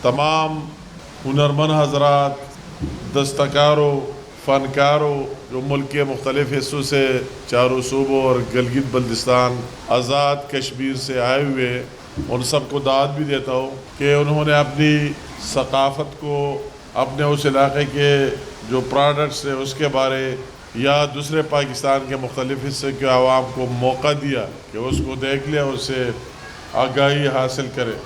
تمام ہنرمند حضرات، دستکاروں، فنکاروں جو ملک کے مختلف حصوں سے، چاروں صوبوں اور گلگت بلتستان آزاد کشمیر سے آئے ہوئے، ان سب کو دعوت بھی دیتا ہوں کہ انہوں نے اپنی ثقافت کو، اپنے اس علاقے کے جو پروڈکٹس ہیں اس کے بارے یا دوسرے پاکستان کے مختلف حصے کے عوام کو موقع دیا کہ اس کو دیکھ لے اور اس سے آگاہی حاصل کرے۔